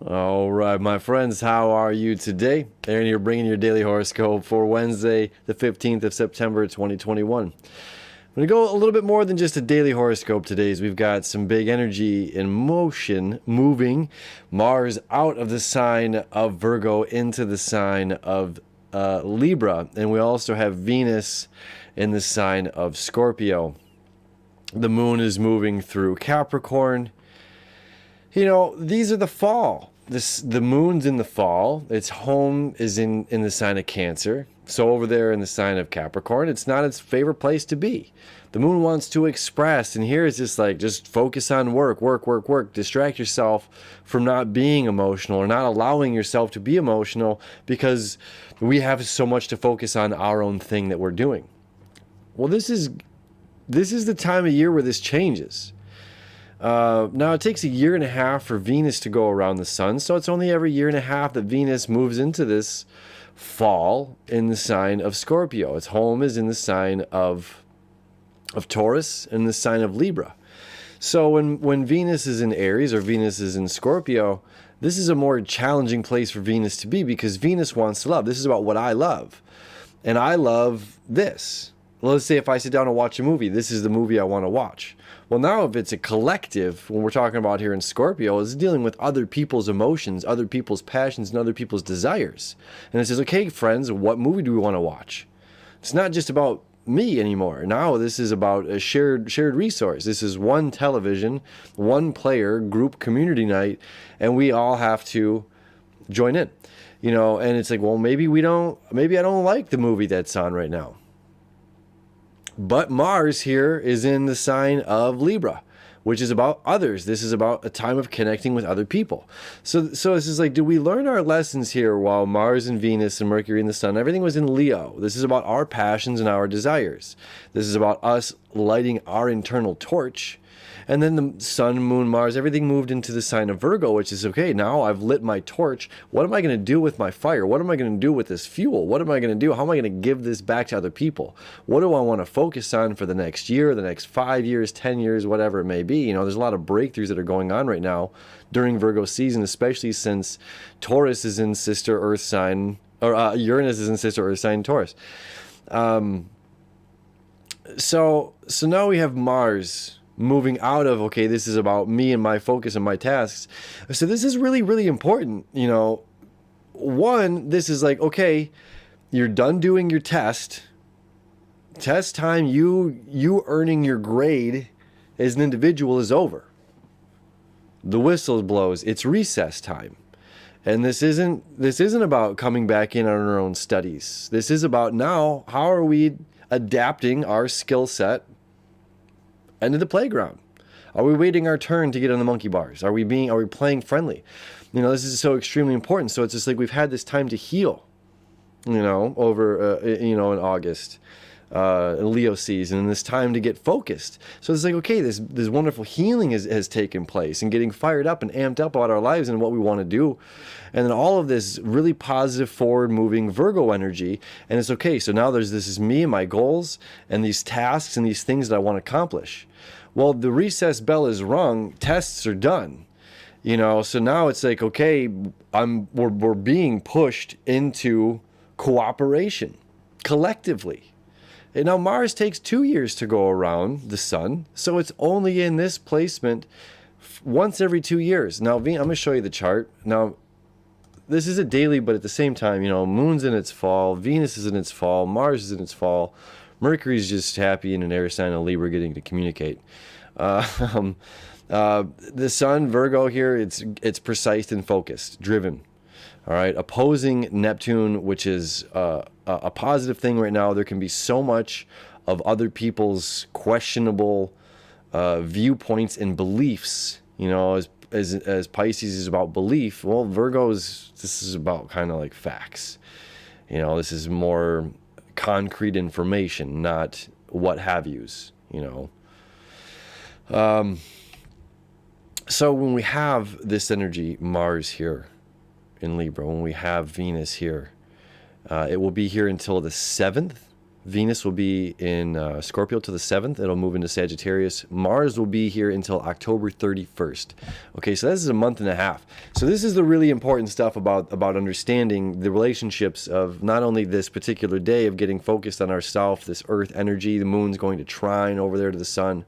All right, my friends, how are you today? Aaron here bringing your daily horoscope for Wednesday, the 15th of September, 2021. I'm going to go a little bit more than just a daily horoscope today, as we've got some big energy in motion, moving Mars out of the sign of Virgo into the sign of Libra, and we also have Venus in the sign of Scorpio. The moon is moving through Capricorn. You know, these are the fall. The moon's in the fall. Its home is in the sign of Cancer. So over there in the sign of Capricorn, it's not its favorite place to be. The moon wants to express, and here it's just like, just focus on work, work, work, work. Distract yourself from not being emotional or not allowing yourself to be emotional, because we have so much to focus on our own thing that we're doing. Well, this is the time of year where this changes. Now, it takes a year and a half for Venus to go around the sun, so it's only every year and a half that Venus moves into this fall in the sign of Scorpio. Its home is in the sign of Taurus and the sign of Libra. So when Venus is in Aries or Venus is in Scorpio, this is a more challenging place for Venus to be, because Venus wants to love. This is about what I love. And I love this. Let's say if I sit down and watch a movie, this is the movie I want to watch. Well, now if it's a collective, when we're talking about here in Scorpio, it's dealing with other people's emotions, other people's passions, and other people's desires. And it says, okay, friends, what movie do we want to watch? It's not just about me anymore. Now this is about a shared resource. This is one television, one player, group community night, and we all have to join in. You know, and it's like, well, maybe I don't like the movie that's on right now. But Mars here is in the sign of Libra, which is about others. This is about a time of connecting with other people. So this is like, do we learn our lessons here while Mars and Venus and Mercury and the Sun, everything was in Leo? This is about our passions and our desires. This is about us lighting our internal torch. And then the Sun, Moon, Mars, everything moved into the sign of Virgo, which is, okay, now I've lit my torch. What am I going to do with my fire? What am I going to do with this fuel? What am I going to do? How am I going to give this back to other people? What do I want to focus on for the next year, the next 5 years, 10 years, whatever it may be? You know, there's a lot of breakthroughs that are going on right now during Virgo season, especially since Taurus is in sister Earth sign, or Uranus is in sister Earth sign Taurus. So now we have Mars moving out of, okay, this is about me and my focus and my tasks. So this is really, really important. You know, one, this is like, okay, you're done doing your test time, you earning your grade as an individual is over. The whistle blows. It's recess time. And this isn't about coming back in on our own studies. This is about, now, how are we adapting our skill set into the playground? Are we waiting our turn to get on the monkey bars? Are we playing friendly? You know, this is so extremely important. So it's just like, we've had this time to heal, you know, over, in August, Leo season, and this time to get focused. So it's like, okay, this wonderful healing has taken place, and getting fired up and amped up about our lives and what we want to do. And then all of this really positive, forward moving Virgo energy. And it's okay. So now this is me and my goals and these tasks and these things that I want to accomplish. Well, the recess bell is rung, tests are done. You know, so now it's like, okay, we're being pushed into cooperation collectively. And now Mars takes 2 years to go around the sun, so it's only in this placement once every 2 years. Now, I'm going to show you the chart. Now, this is a daily, but at the same time, you know, Moon's in its fall, Venus is in its fall, Mars is in its fall, Mercury's just happy in an air sign of Libra, getting to communicate. The Sun, Virgo here, it's precise and focused, driven. All right, opposing Neptune, which is a positive thing right now. There can be so much of other people's questionable viewpoints and beliefs. You know, as Pisces is about belief, well, this is about kind of like facts. You know, this is more concrete information, not what have yous. You know, so when we have this energy, Mars here in Libra, when we have Venus here, it will be here until the 7th Venus will be in Scorpio till the 7th. It'll move into Sagittarius. Mars will be here until October 31st. Okay, so this is a month and a half. So this is the really important stuff about understanding the relationships of not only this particular day of getting focused on ourself, this earth energy, the moon's going to trine over there to the sun,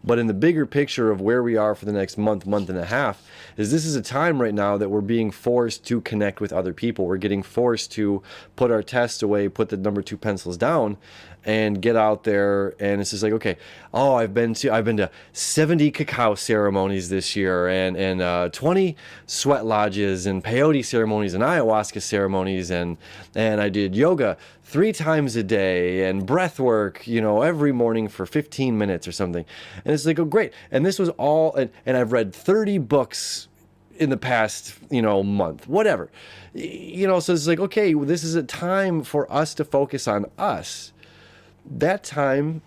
but in the bigger picture of where we are for the next month, month and a half, is this is a time right now that we're being forced to connect with other people. We're getting forced to put our tests away, put the number 2 pencils down, and get out there. And it's just like, okay, oh, I've been to 70 cacao ceremonies this year, and 20 sweat lodges and peyote ceremonies and ayahuasca ceremonies, and I did yoga 3 times a day and breath work, every morning for 15 minutes or something. And it's like, oh, great. And this was all, and I've read 30 books in the past, month, whatever. So it's like, okay, this is a time for us to focus on us. That time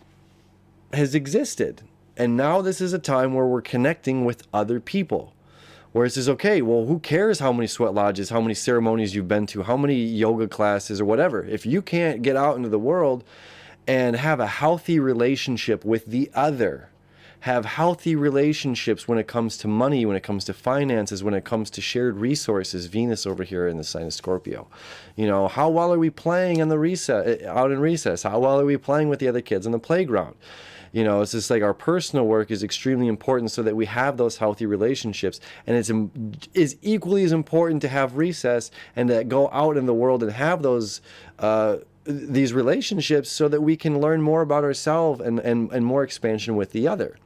has existed. And now this is a time where we're connecting with other people. Where it says, okay, well, who cares how many sweat lodges, how many ceremonies you've been to, how many yoga classes or whatever. If you can't get out into the world and have a healthy relationship with the other, have healthy relationships when it comes to money, when it comes to finances, when it comes to shared resources, Venus over here in the sign of Scorpio. How well are we playing in the out in recess? How well are we playing with the other kids on the playground? It's just like our personal work is extremely important so that we have those healthy relationships. And it's is equally as important to have recess and to go out in the world and have those these relationships so that we can learn more about ourselves and more expansion with the other.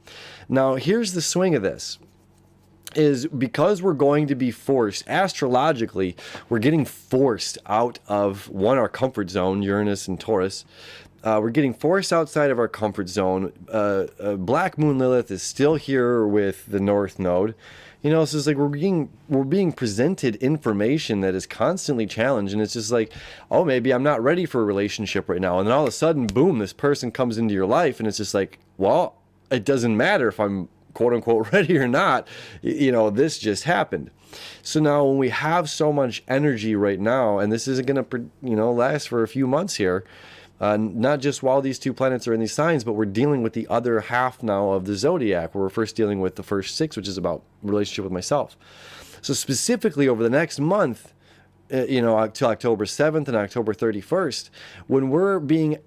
Now, here's the swing of this. Is because we're going to be forced, astrologically, we're getting forced out of, our comfort zone, Uranus and Taurus. We're getting forced outside of our comfort zone. Black Moon Lilith is still here with the North Node. So it's like we're being presented information that is constantly challenged, and it's just like, oh, maybe I'm not ready for a relationship right now. And then all of a sudden, boom, this person comes into your life, and it's just like, well, it doesn't matter if I'm quote unquote ready or not. This just happened. So now when we have so much energy right now, and this isn't going to, last for a few months here, not just while these 2 planets are in these signs, but we're dealing with the other half now of the zodiac, where we're first dealing with the first 6, which is about relationship with myself. So specifically over the next month, till October 7th and October 31st, when we're being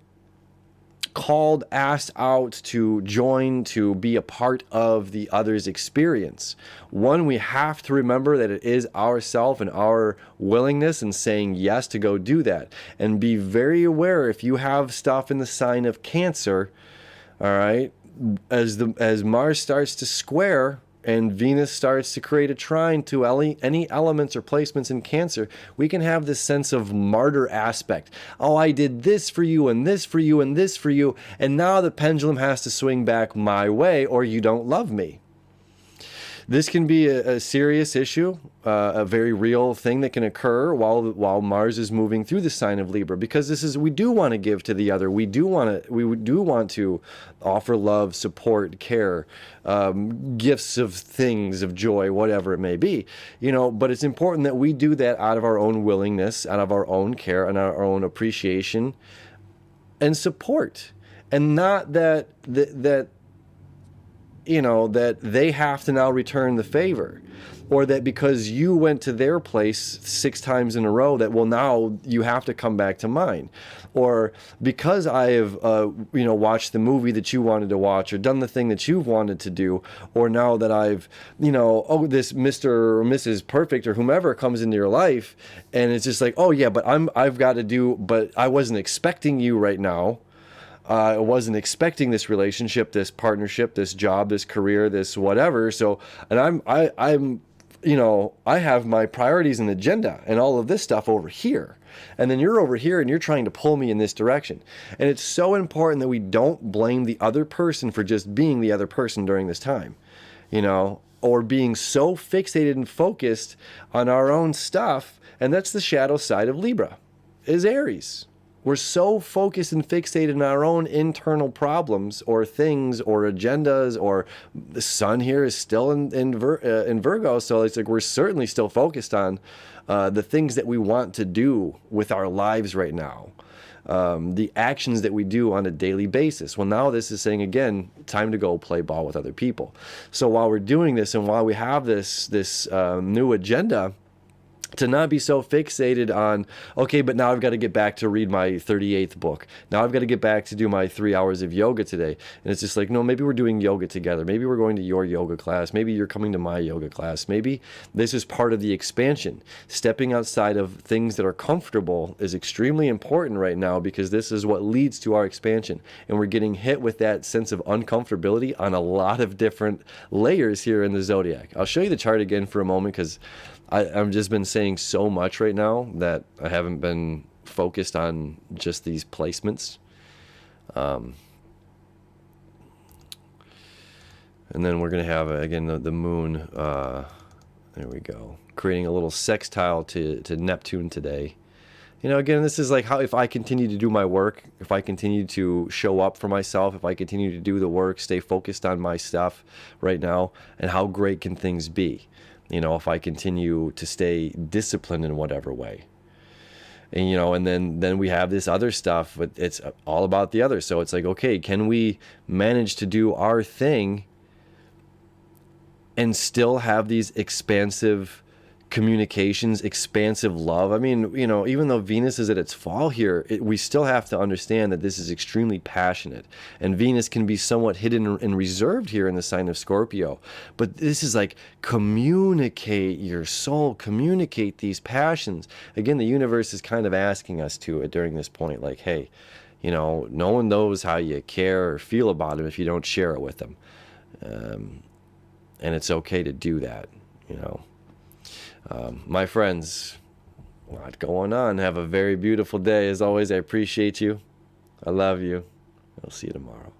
asked out to join, to be a part of the other's experience. One, we have to remember that it is ourself and our willingness and saying yes to go do that. And be very aware if you have stuff in the sign of Cancer, all right, as Mars starts to square and Venus starts to create a trine to any elements or placements in Cancer, we can have this sense of martyr aspect. Oh, I did this for you and this for you and this for you, and now the pendulum has to swing back my way or you don't love me. This can be a serious issue, a very real thing that can occur while Mars is moving through the sign of Libra, because we do want to give to the other. We do want to offer love, support, care, gifts of things, of joy, whatever it may be. But it's important that we do that out of our own willingness, out of our own care, and our own appreciation and support, and not that they have to now return the favor, or that because you went to their place 6 times in a row that, well, now you have to come back to mine, or because I have watched the movie that you wanted to watch or done the thing that you've wanted to do, or now that I've this Mr. or Mrs. Perfect or whomever comes into your life, and it's just like, oh yeah, but I wasn't expecting you right now. I wasn't expecting this relationship, this partnership, this job, this career, this whatever. So, and I have my priorities and agenda and all of this stuff over here. And then you're over here and you're trying to pull me in this direction. And it's so important that we don't blame the other person for just being the other person during this time, or being so fixated and focused on our own stuff. And that's the shadow side of Libra, is Aries. We're so focused and fixated on our own internal problems or things or agendas, or the sun here is still in Virgo. So it's like we're certainly still focused on the things that we want to do with our lives right now. The actions that we do on a daily basis. Well, now this is saying, again, time to go play ball with other people. So while we're doing this and while we have this new agenda, to not be so fixated on, okay, but now I've got to get back to read my 38th book. Now I've got to get back to do my 3 hours of yoga today. And it's just like, no, maybe we're doing yoga together. Maybe we're going to your yoga class. Maybe you're coming to my yoga class. Maybe this is part of the expansion. Stepping outside of things that are comfortable is extremely important right now, because this is what leads to our expansion. And we're getting hit with that sense of uncomfortability on a lot of different layers here in the zodiac. I'll show you the chart again for a moment, because I've just been saying so much right now that I haven't been focused on just these placements. And then we're going to have, again, the moon, there we go, creating a little sextile to Neptune today. You know, again, this is like how, if I continue to do my work, if I continue to show up for myself, if I continue to do the work, stay focused on my stuff right now, and how great can things be? You know, if I continue to stay disciplined in whatever way. And, you know, and then we have this other stuff, but it's all about the other. So it's like, okay, can we manage to do our thing and still have these expansive communications, expansive love? I mean, you know, even though Venus is at its fall here, we still have to understand that this is extremely passionate, and Venus can be somewhat hidden and reserved here in the sign of Scorpio. But this is like, communicate your soul, communicate these passions. Again, the universe is kind of asking us to during this point, like, hey, you know, no one knows how you care or feel about them if you don't share it with them. And it's okay to do that, you know. My friends, a lot going on. Have a very beautiful day. As always, I appreciate you. I love you. I'll see you tomorrow.